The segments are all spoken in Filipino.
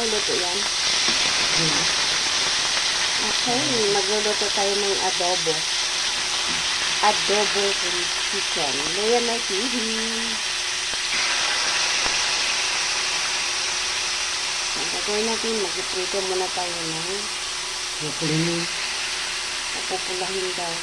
niluluto yan? Okay, magluluto tayo ng adobo. Adobo chicken. Luya na TV. Ang gagawin natin, mag-prito muna tayo ng papupulahin daw.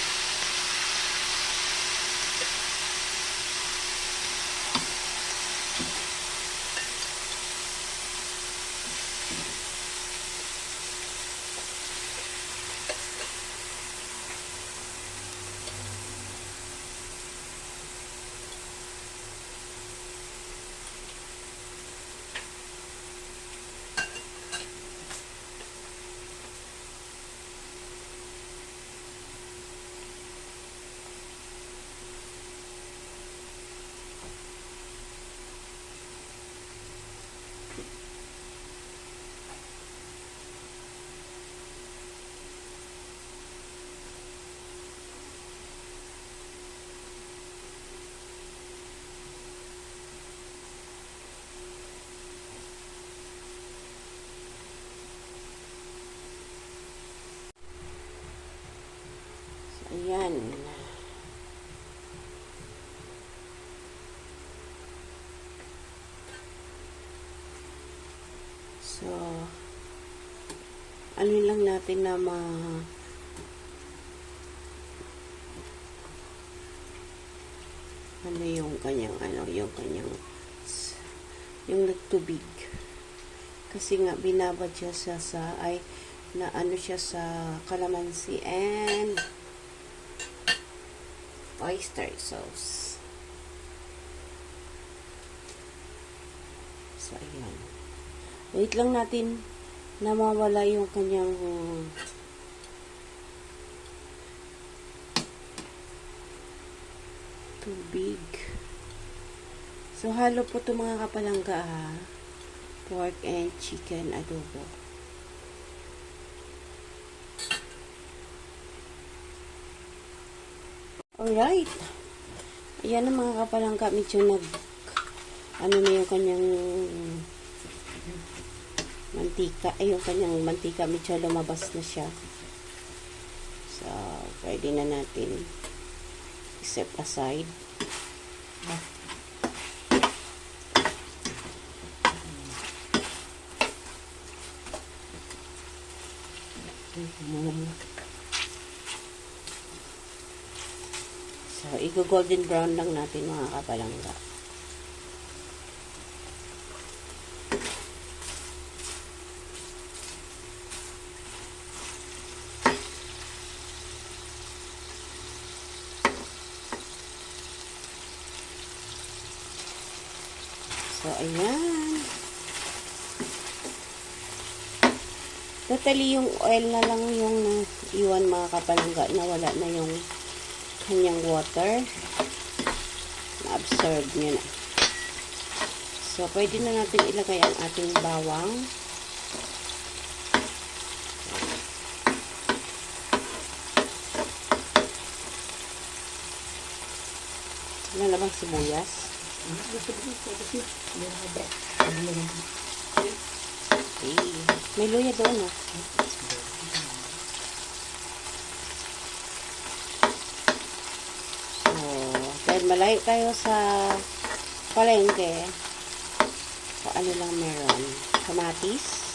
Ayan. So, ano lang natin na ano yung kanyang yung nagtubig. Kasi nga binabad siya sa na ano siya sa calamansi and oyster sauce. So, ayan. Wait lang natin na mawala yung kanyang tubig. So, halo po ito mga kapalangga, ha? Pork and chicken adobo. Alright. Ayan ang mga kapalangga. Medyo ano na yung kanyang mantika. Ay, yung kanyang mantika. Medyo lumabas na siya. So, pwede na natin i-set aside. So, i-golden brown lang natin mga kapalangga. So, ayan. Totally, yung oil na lang yung iwan mga kapalangga na wala na yung kanyang water. Na-absorb nyo na. So, pwede na natin ilagay ang ating bawang. Wala na bang sibuyas? Okay. May luya doon, oh. So, dahil malayo tayo sa palengke, so ano lang meron? Kamatis.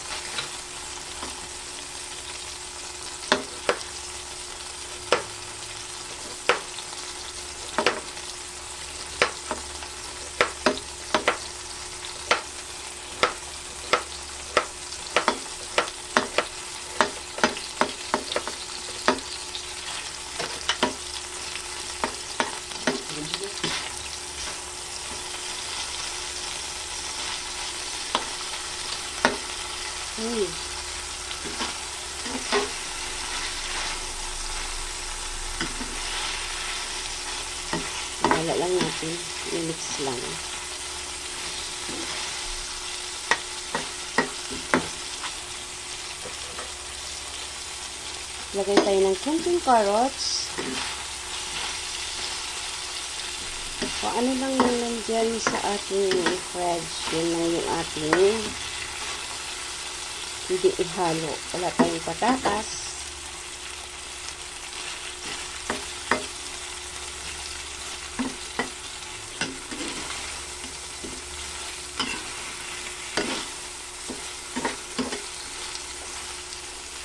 Uy. Wala lang natin. I-mix lang. Lagay tayo ng kunting carrots. Kung ano lang yung nandyan sa ating fridge, yun lang yung ating hindi ihalo. Wala tayong patatas.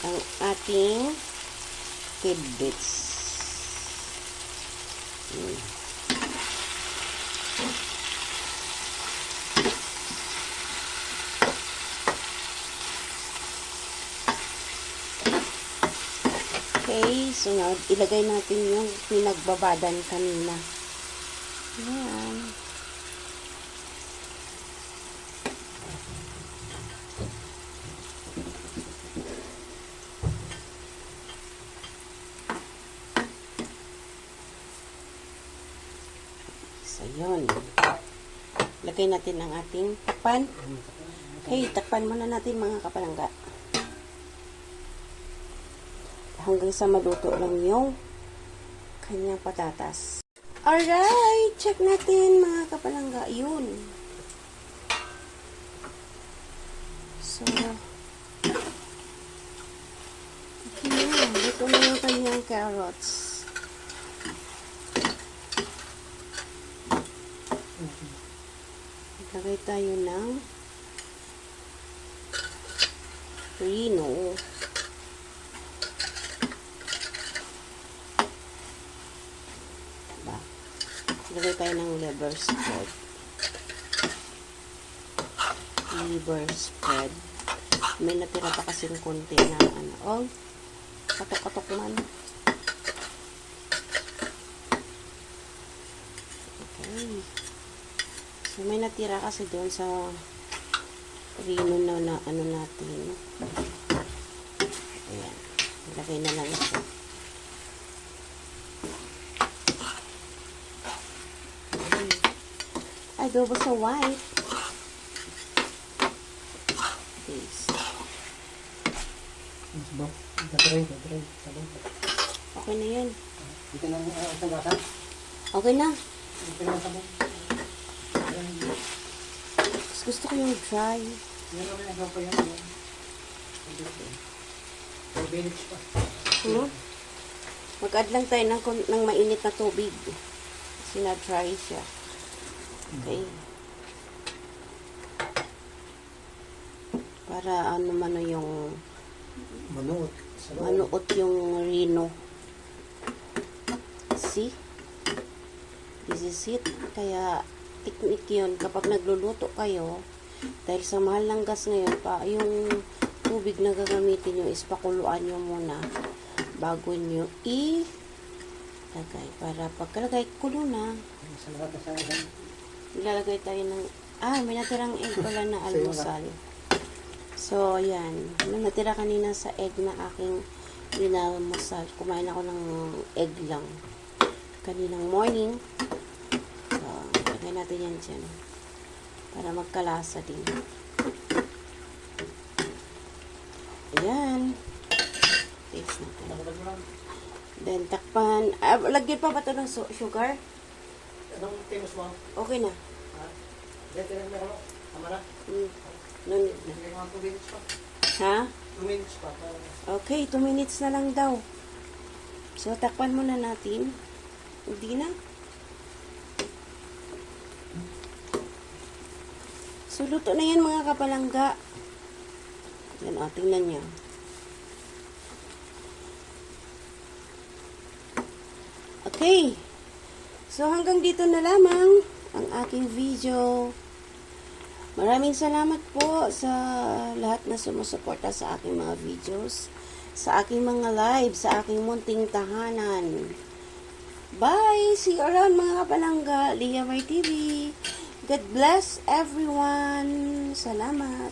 Ang ating tidbits. Okay, sunod, ilagay natin yung pinagbabadan kanina. Ayan. So, yun. Lagay natin ang ating takpan. Okay, takpan muna natin mga kapalangga. Hanggang sa maluto lang yung kanyang patatas. Alright! Check natin mga kapalangga. Yun. So, okay na. Luto na yung kanyang carrots. Lagay tayo ng reno. Lagay tayo ng liver spread. Liver spread. May natira pa kasing konti na ano. Oh, katok-katok man. Okay. So, may natira kasi doon sa rino na ano natin. Ayan. Ilagay na lang ito. Adobo sa white. Taste. Okay na yan. Okay na. Gusto ko yung dry. Mag-add lang tayo ng mainit na tubig. Kasi na-dry siya. Okay. Para ano mano yung manuot yung reno. See? This is it. Kaya technique yun kapag nagluluto kayo, dahil sa mahal ng gas ngayon pa, yung tubig na gagamitin nyo is pakuluan nyo muna bago nyo ilagay. Para pagkalagay, kulo na. Ilalagay tayo ng may natirang egg pala na almusal. So, ayan. May natira kanina sa egg na aking linalmusal. Kumain ako ng egg lang kaninang morning. So, lagay natin yan dyan para magkalasa din. Ayan. Taste natin. Then, takpan. Lagyan pa ba ito ng sugar? Anong famous mo? Okay na. Dito lang meron mo. Tama na? No need na. Hindi mga 2 minutes pa. Ha? 2 minutes pa. Okay, 2 minutes na lang daw. So, takpan muna natin. Hindi na. So, luto na yan mga kapalangga. Yan, tingnan niya. Okay. So, hanggang dito na lamang ang aking video. Maraming salamat po sa lahat na sumusuporta sa aking mga videos, sa aking mga live, sa aking munting tahanan. Bye! See you around mga kapalangga. Leah May TV. God bless everyone. Salamat.